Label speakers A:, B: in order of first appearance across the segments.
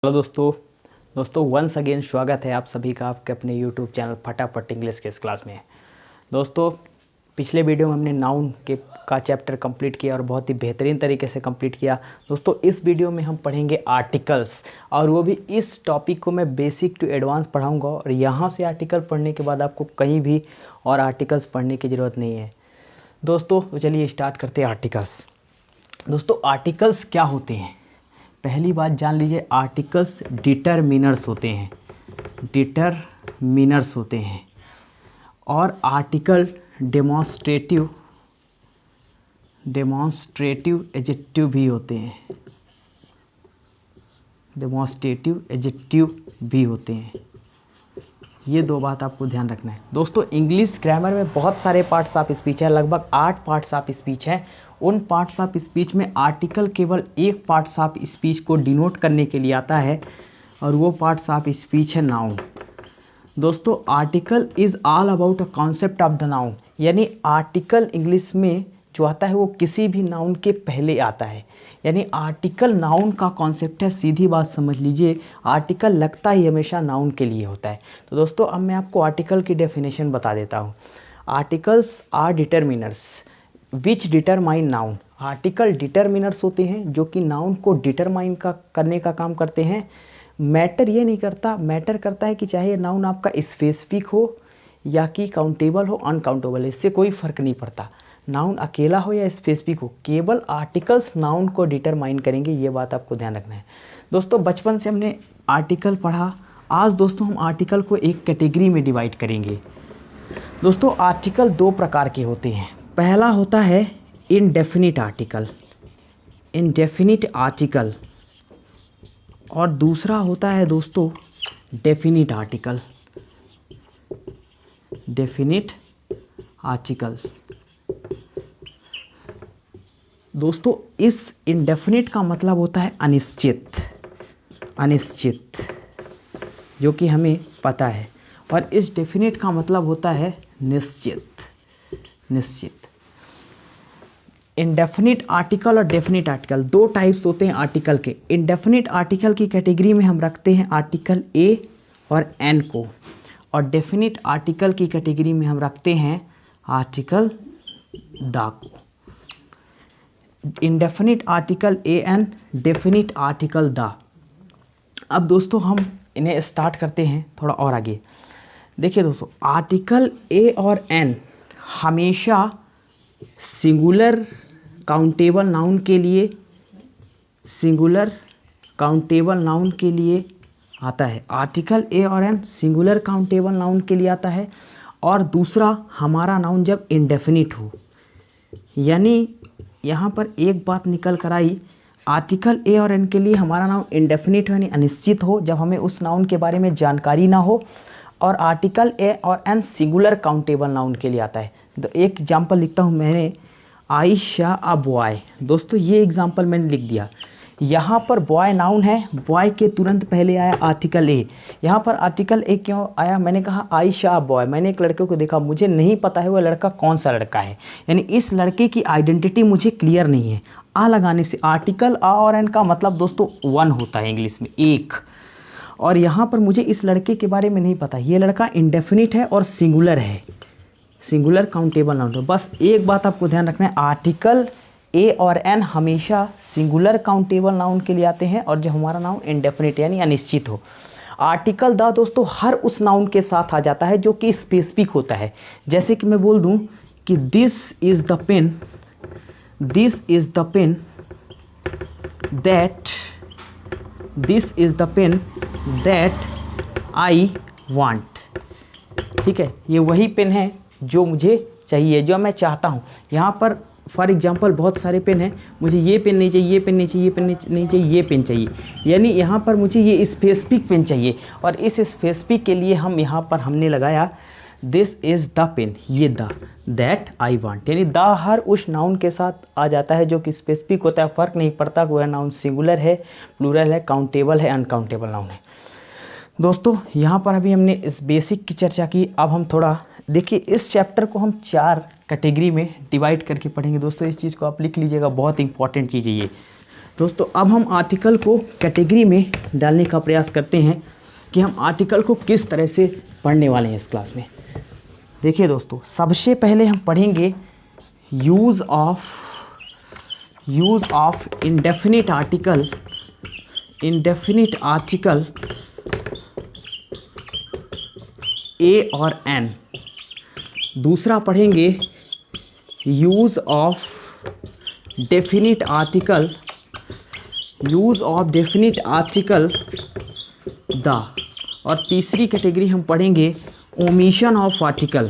A: Hello दोस्तों once again स्वागत है आप सभी का आपके अपने यूट्यूब चैनल फटाफट इंग्लिश के इस क्लास में। दोस्तों पिछले वीडियो में हमने नाउन का चैप्टर कंप्लीट किया और बहुत ही बेहतरीन तरीके से कंप्लीट किया। दोस्तों इस वीडियो में हम पढ़ेंगे आर्टिकल्स, और वो भी इस टॉपिक को मैं बेसिक टू एडवांस पढ़ाऊँगा। और यहाँ से आर्टिकल पढ़ने के बाद आपको कहीं भी और आर्टिकल्स पढ़ने की ज़रूरत नहीं है। दोस्तों तो चलिए स्टार्ट करते हैं आर्टिकल्स। दोस्तों आर्टिकल्स क्या होते हैं, पहली बात जान लीजिए। आर्टिकल्स डिटरमिनर्स होते हैं, डिटरमिनर्स होते हैं। और आर्टिकल डेमोन्स्ट्रेटिव एडजेक्टिव भी होते हैं, डेमोन्स्ट्रेटिव एडजेक्टिव भी होते हैं। ये दो बात आपको ध्यान रखना है। दोस्तों इंग्लिश ग्रामर में बहुत सारे पार्ट्स ऑफ स्पीच है, लगभग 8 पार्ट्स ऑफ स्पीच है। उन पार्ट्स ऑफ स्पीच में आर्टिकल केवल एक पार्ट्स ऑफ स्पीच को डिनोट करने के लिए आता है, और वो पार्ट्स ऑफ स्पीच है नाउन। दोस्तों article is all about a concept of the noun, यानी आर्टिकल इंग्लिश में जो आता है वो किसी भी नाउन के पहले आता है। यानी आर्टिकल नाउन का कॉन्सेप्ट है, सीधी बात समझ लीजिए। आर्टिकल लगता ही हमेशा नाउन के लिए होता है। तो दोस्तों अब मैं आपको आर्टिकल की डेफिनेशन बता देता हूँ। Articles are determiners which determine noun. Article determiners होते हैं जो कि नाउन को डिटरमाइन करने का काम करते हैं। मैटर ये नहीं करता, मैटर करता है कि चाहे नाउन आपका स्पेसिफिक हो या कि काउंटेबल हो, अनकाउंटेबल, इससे कोई फ़र्क नहीं पड़ता। नाउन अकेला हो या स्पेसिफिक हो, केवल आर्टिकल्स नाउन को डिटरमाइन करेंगे। ये बात आपको ध्यान रखना है। दोस्तों बचपन से हमने आर्टिकल पढ़ा, आज दोस्तों हम आर्टिकल को एक कैटेगरी में डिवाइड करेंगे। दोस्तों आर्टिकल दो प्रकार के होते हैं। पहला होता है इनडेफिनिट आर्टिकल, इनडेफिनिट आर्टिकल, और दूसरा होता है दोस्तों डेफिनिट आर्टिकल, डेफिनिट आर्टिकल। दोस्तों इस इनडेफिनिट का मतलब होता है अनिश्चित, अनिश्चित, जो कि हमें पता है। और इस डेफिनिट का मतलब होता है निश्चित, निश्चित। इंडेफिनिट आर्टिकल और डेफिनिट आर्टिकल दो टाइप्स होते हैं आर्टिकल के। इंडेफिनिट आर्टिकल की कैटेगरी में हम रखते हैं आर्टिकल ए और एन को, और डेफिनिट आर्टिकल की कैटेगरी में हम रखते हैं आर्टिकल द को। Indefinite article A an, definite article the. अब दोस्तों हम इन्हें स्टार्ट करते हैं थोड़ा और आगे। देखिए दोस्तों आर्टिकल ए और एन हमेशा सिंगुलर काउंटेबल नाउन के लिए, सिंगुलर काउंटेबल नाउन के लिए आता है। आर्टिकल ए और एन सिंगुलर काउंटेबल नाउन के लिए आता है। और दूसरा हमारा नाउन जब इंडेफिनिट हो, यानी यहाँ पर एक बात निकल कर आई, आर्टिकल ए और एन के लिए हमारा नाउन इंडेफिनिट हो यानी अनिश्चित हो, जब हमें उस नाउन के बारे में जानकारी ना हो। और आर्टिकल ए और एन सिंगुलर काउंटेबल नाउन के लिए आता है। तो एक एग्जांपल लिखता हूँ मैंने, आई शा अ बॉय। दोस्तों ये एग्जांपल मैंने लिख दिया। यहाँ पर बॉय नाउन है, बॉय के तुरंत पहले आया आर्टिकल ए। यहाँ पर आर्टिकल ए क्यों आया, मैंने कहा आई शा अ बॉय, मैंने एक लड़के को देखा, मुझे नहीं पता है वह लड़का कौन सा लड़का है, यानी इस लड़के की आइडेंटिटी मुझे क्लियर नहीं है। आ लगाने से आर्टिकल आ और एन का मतलब दोस्तों वन होता है इंग्लिश में, एक। और यहाँ पर मुझे इस लड़के के बारे में नहीं पता, ये लड़का इंडेफिनिट है और सिंगुलर है, सिंगुलर काउंटेबल नाउन। तो बस एक बात आपको ध्यान रखना है, आर्टिकल ए और एन हमेशा सिंगुलर काउंटेबल नाउन के लिए आते हैं, और जब हमारा नाउन इंडेफिनिट यानी अनिश्चित हो। आर्टिकल द दोस्तों हर उस नाउन के साथ आ जाता है जो कि स्पेसिफिक होता है। जैसे कि मैं बोल दूं कि this is the pen, this is the pen that, this is the pen that I want. ठीक है, ये वही पेन है जो मुझे चाहिए, जो मैं चाहता हूँ। यहाँ पर फॉर एग्जांपल बहुत सारे पेन हैं, मुझे ये पेन नहीं चाहिए, ये पेन नहीं चाहिए, ये पेन नहीं चाहिए, ये पेन चाहिए, यानी यहाँ पर मुझे ये स्पेसिफिक पेन चाहिए। और इस स्पेसिफिक के लिए हम यहाँ पर हमने लगाया दिस इज़ द पेन, ये द, दैट आई वांट, यानी द हर उस नाउन के साथ आ जाता है जो कि स्पेसिफिक होता है। फ़र्क नहीं पड़ता वह नाउन सिंगुलर है, प्लूरल है, काउंटेबल है, अनकाउंटेबल नाउन है। दोस्तों यहाँ पर अभी हमने इस बेसिक की चर्चा की। अब हम थोड़ा देखिए, इस चैप्टर को हम 4 कैटेगरी में डिवाइड करके पढ़ेंगे। दोस्तों इस चीज़ को आप लिख लीजिएगा, बहुत इंपॉर्टेंट चीज़ है ये। दोस्तों अब हम आर्टिकल को कैटेगरी में डालने का प्रयास करते हैं कि हम आर्टिकल को किस तरह से पढ़ने वाले हैं इस क्लास में। देखिए दोस्तों, सबसे पहले हम पढ़ेंगे use of indefinite article A और एन। दूसरा पढ़ेंगे use of definite article the. और तीसरी कैटेगरी हम पढ़ेंगे ओमिशन ऑफ आर्टिकल।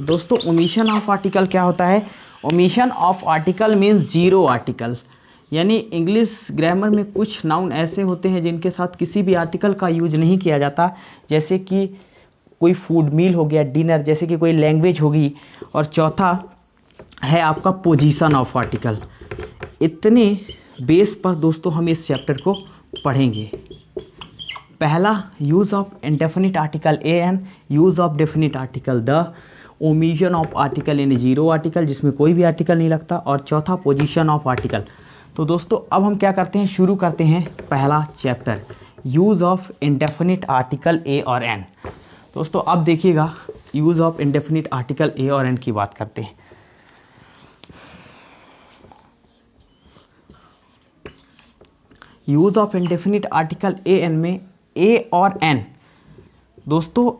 A: दोस्तों ओमिशन ऑफ आर्टिकल क्या होता है? Omission of article means zero article, यानी इंग्लिश ग्रामर में कुछ नाउन ऐसे होते हैं जिनके साथ किसी भी आर्टिकल का यूज नहीं किया जाता, जैसे कि कोई फूड मील हो गया, डिनर, जैसे कि कोई लैंग्वेज होगी। और चौथा है आपका पोजीशन ऑफ आर्टिकल। इतने बेस पर दोस्तों हम इस चैप्टर को पढ़ेंगे। पहला use of indefinite article A an, use of definite article the, omission of article in zero article जिसमें कोई भी आर्टिकल नहीं लगता, और चौथा पोजीशन ऑफ आर्टिकल। तो दोस्तों अब हम क्या करते हैं, शुरू करते हैं पहला chapter, use of indefinite article A और एन। दोस्तों अब देखिएगा, use of indefinite article A और एन की बात करते हैं। Use of indefinite article A an में ए और एन, दोस्तों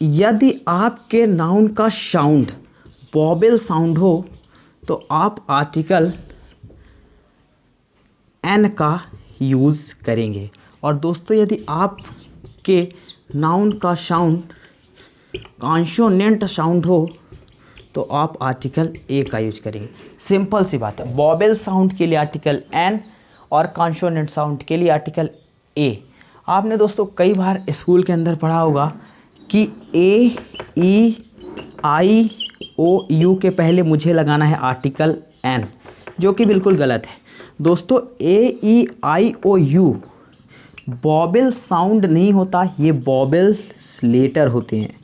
A: यदि आपके नाउन का साउंड वॉवेल साउंड हो तो आप आर्टिकल एन का यूज़ करेंगे। और दोस्तों यदि आपके नाउन का साउंड कॉन्सोनेंट साउंड हो तो आप आर्टिकल ए का यूज करेंगे। सिंपल सी बात है, वॉवेल साउंड के लिए आर्टिकल एन और कॉन्सोनेंट साउंड के लिए आर्टिकल ए। आपने दोस्तों कई बार स्कूल के अंदर पढ़ा होगा कि ए, ई, आई, ओ, यू के पहले मुझे लगाना है आर्टिकल एन, जो कि बिल्कुल गलत है। दोस्तों ए, ई, आई, ओ, यू वॉवेल साउंड नहीं होता, ये वॉवेल लेटर होते हैं।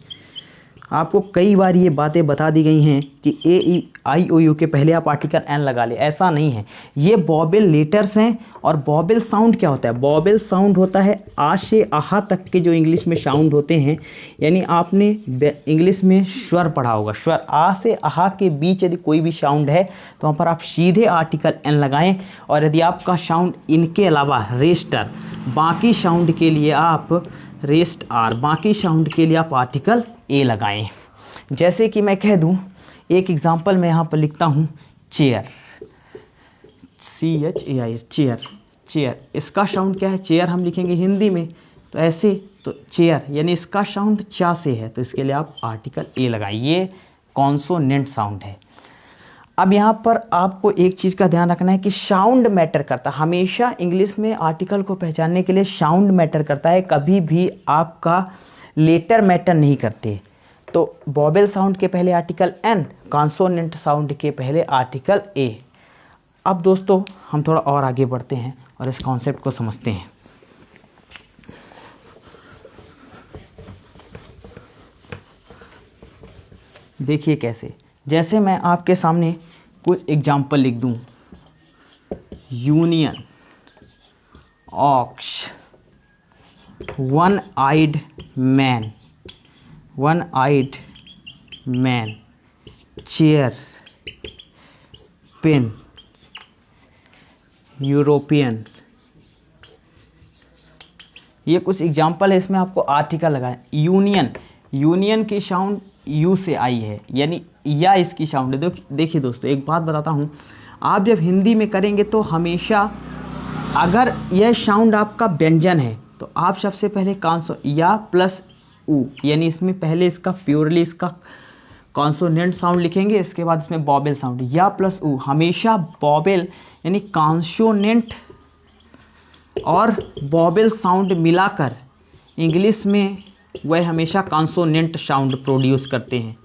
A: आपको कई बार ये बातें बता दी गई हैं कि ए, ई, आई, ओ, यू के पहले आप आर्टिकल एन लगा ले, ऐसा नहीं है। ये वॉवेल लेटर्स हैं। और वॉवेल साउंड क्या होता है? वॉवेल साउंड होता है आ से आहा तक के जो इंग्लिश में साउंड होते हैं, यानी आपने इंग्लिश में स्वर पढ़ा होगा, स्वर आ से आहा के बीच यदि कोई भी साउंड है तो वहाँ पर आप सीधे आर्टिकल एन लगाएं। और यदि आपका साउंड इनके अलावा रेस्टर, बाकी साउंड के लिए आप रेस्ट आर, बाकी साउंड के लिए आप आर्टिकल ए लगाएं। जैसे कि मैं कह दूं, एक एग्जांपल मैं यहाँ पर लिखता हूँ चेयर, CHAIR, चेयर। इसका साउंड क्या है? चेयर हम लिखेंगे हिंदी में तो ऐसे, तो चेयर यानी इसका साउंड चा से है, तो इसके लिए आप आर्टिकल ए लगाएं। ये कॉन्सोनेंट साउंड है। अब यहाँ पर आपको एक चीज़ का ध्यान रखना है कि साउंड मैटर करता है। हमेशा इंग्लिश में आर्टिकल को पहचानने के लिए साउंड मैटर करता है, कभी भी आपका लेटर मैटर नहीं करते। तो वॉवेल साउंड के पहले आर्टिकल एन, कॉन्सोनेंट साउंड के पहले आर्टिकल ए। अब दोस्तों हम थोड़ा और आगे बढ़ते हैं और इस कॉन्सेप्ट को समझते हैं। देखिए कैसे, जैसे मैं आपके सामने कुछ एग्जाम्पल लिख दूं, union, ox, one eyed man, chair, pen, European. ये कुछ एग्जाम्पल है, इसमें आपको आर्टिकल लगाए। यूनियन की साउंड यू से आई है, यानी या इसकी साउंड है। देखिए दोस्तों एक बात बताता हूँ, आप जब हिंदी में करेंगे तो हमेशा अगर यह साउंड आपका व्यंजन है तो आप सबसे पहले या प्लस ऊ, यानी इसमें पहले इसका प्योरली इसका कॉन्सोनेंट साउंड लिखेंगे, इसके बाद इसमें वॉवेल साउंड, या प्लस ऊ। हमेशा वॉवेल यानी कॉन्सोनेंट और वॉवेल साउंड मिलाकर इंग्लिश में वह हमेशा कॉन्सोनेंट साउंड प्रोड्यूस करते हैं।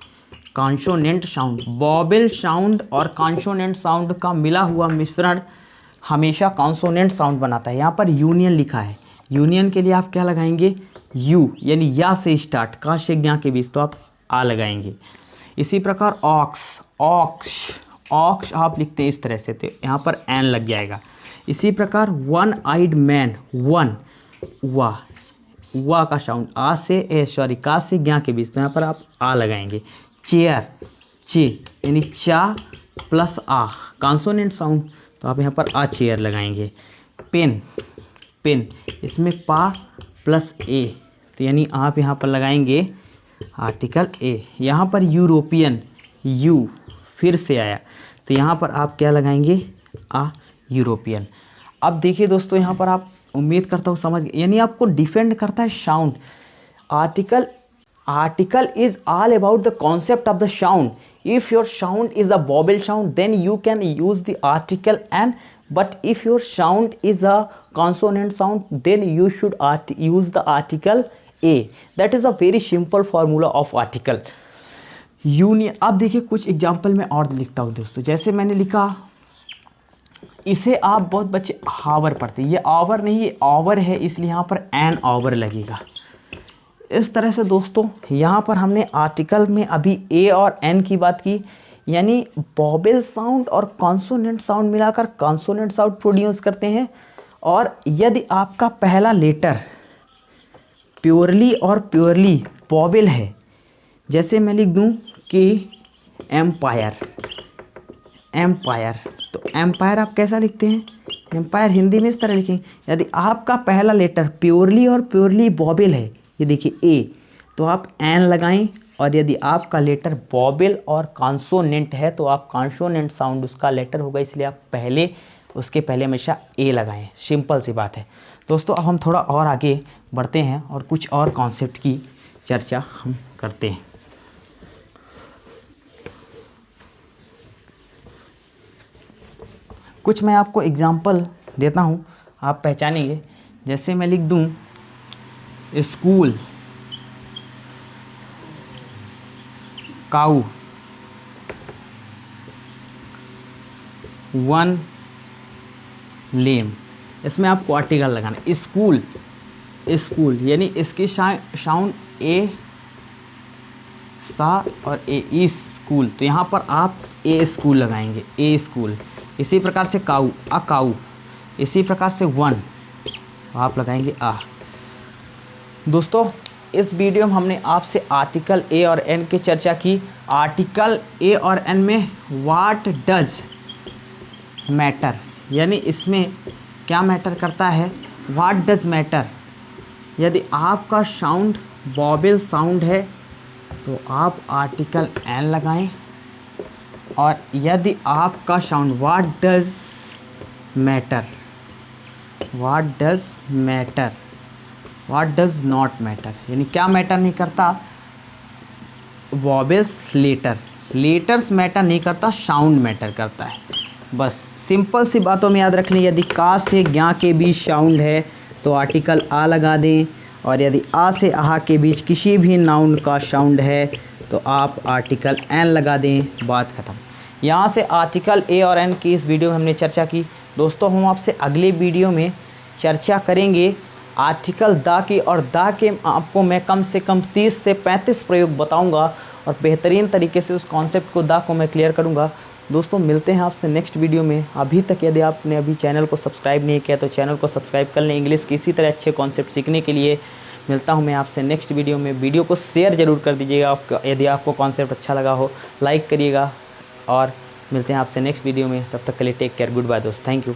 A: कॉन्सोनेंट साउंड, वॉवेल साउंड और कॉन्सोनेंट साउंड का मिला हुआ मिश्रण हमेशा कॉन्सोनेंट साउंड बनाता है। यहाँ पर यूनियन लिखा है, यूनियन के लिए आप क्या लगाएंगे? यू, यानी या से स्टार्ट, का से ज्ञा के बीच, तो आप आ लगाएंगे। इसी प्रकार ऑक्स, ऑक्स, ऑक्स आप लिखते हैं इस तरह से, तो यहाँ पर एन लग जाएगा। इसी प्रकार वन आइड मैन, वन, वाह का साउंड आ से सॉरी का से ज्ञा के बीच, तो यहाँ पर आप आ लगाएंगे। चेयर, चे यानी चा प्लस आ कॉन्सोनेंट साउंड, तो आप यहाँ पर आ चेयर लगाएंगे। पेन, पेन इसमें पा प्लस ए, तो यानी आप यहाँ पर लगाएंगे आर्टिकल ए। यहाँ पर यूरोपियन, यू फिर से आया, तो यहाँ पर आप क्या लगाएंगे आ यूरोपियन। अब देखिए दोस्तों, यहाँ पर आप उम्मीद करता हूँ समझ गए, यानी आपको डिफेंड करता है sound. Article is all about the concept of the sound. If your sound is a vowel sound then you can use the article an, but if your sound is a consonant sound then you should use the article a. that is a very simple formula of article union। अब देखिए कुछ example में और लिखता हूँ दोस्तों, जैसे मैंने लिखा, इसे आप बहुत बच्चे हावर पढ़ते हैं, ये आवर नहीं ये आवर है, इसलिए यहाँ पर एन आवर लगेगा। इस तरह से दोस्तों यहाँ पर हमने आर्टिकल में अभी ए और एन की बात की, यानी वोवेल साउंड और कॉन्सोनेंट साउंड मिलाकर कॉन्सोनेंट साउंड प्रोड्यूस करते हैं। और यदि आपका पहला लेटर प्योरली और प्योरली वोवेल है, जैसे मैं लिख दूं कि एम्पायर, एम्पायर, तो एम्पायर आप कैसा लिखते हैं, एम्पायर हिंदी में इस तरह लिखें। यदि आपका पहला लेटर प्योरली और प्योरली वोवेल है, ये देखिए ए, तो आप एन लगाएं। और यदि आपका लेटर वोवेल और कॉन्सोनेंट है तो आप कॉन्सोनेंट साउंड उसका लेटर होगा, इसलिए आप पहले उसके पहले हमेशा ए लगाएं। सिंपल सी बात है दोस्तों। अब हम थोड़ा और आगे बढ़ते हैं और कुछ और कॉन्सेप्ट की चर्चा हम करते हैं। कुछ मैं आपको एग्जाम्पल देता हूं, आप पहचानेंगे। जैसे मैं लिख दूं स्कूल, काऊ, वन लेम, इसमें आपको आर्टिकल लगाना है। स्कूल, स्कूल यानी इसकी साउंड ए सा और ए, इस स्कूल, तो यहाँ पर आप ए स्कूल लगाएंगे, ए स्कूल। इसी प्रकार से काऊ, अ काऊ, इसी प्रकार से वन आप लगाएंगे आ। दोस्तों इस वीडियो में हमने आपसे आर्टिकल ए और एन की चर्चा की। आर्टिकल ए और एन में व्हाट डज मैटर, यानी इसमें क्या मैटर करता है, व्हाट डज मैटर। यदि आपका साउंड वोवेल साउंड है तो आप आर्टिकल एन लगाएं, और यदि आपका sound what does matter, what does matter, what does not matter, यानी क्या मैटर नहीं करता, वोवेल्स लेटर, लेटर्स मैटर नहीं करता, साउंड मैटर करता है। बस सिंपल सी बातों में याद रख लें। यदि का से ज्ञा के बीच साउंड है तो आर्टिकल आ लगा दें, और यदि आ से आहा के बीच किसी भी नाउन का साउंड है तो आप आर्टिकल एन लगा दें, बात खत्म। यहाँ से आर्टिकल ए और एन की इस वीडियो में हमने चर्चा की। दोस्तों हम आपसे अगले वीडियो में चर्चा करेंगे आर्टिकल द की, और द के आपको मैं कम से कम 30 से 35 प्रयोग बताऊंगा और बेहतरीन तरीके से उस कॉन्सेप्ट को द को मैं क्लियर करूंगा। दोस्तों मिलते हैं आपसे नेक्स्ट वीडियो में। अभी तक यदि आपने अभी चैनल को सब्सक्राइब नहीं किया तो चैनल को सब्सक्राइब कर लें इंग्लिश की इसी तरह अच्छे कॉन्सेप्ट सीखने के लिए। मिलता हूं मैं आपसे नेक्स्ट वीडियो में। वीडियो को शेयर ज़रूर कर दीजिएगा यदि आपको कॉन्सेप्ट अच्छा लगा हो, लाइक करिएगा, और मिलते हैं आपसे नेक्स्ट वीडियो में। तब तक के लिए टेक केयर, गुड बाय दोस्त, थैंक यू।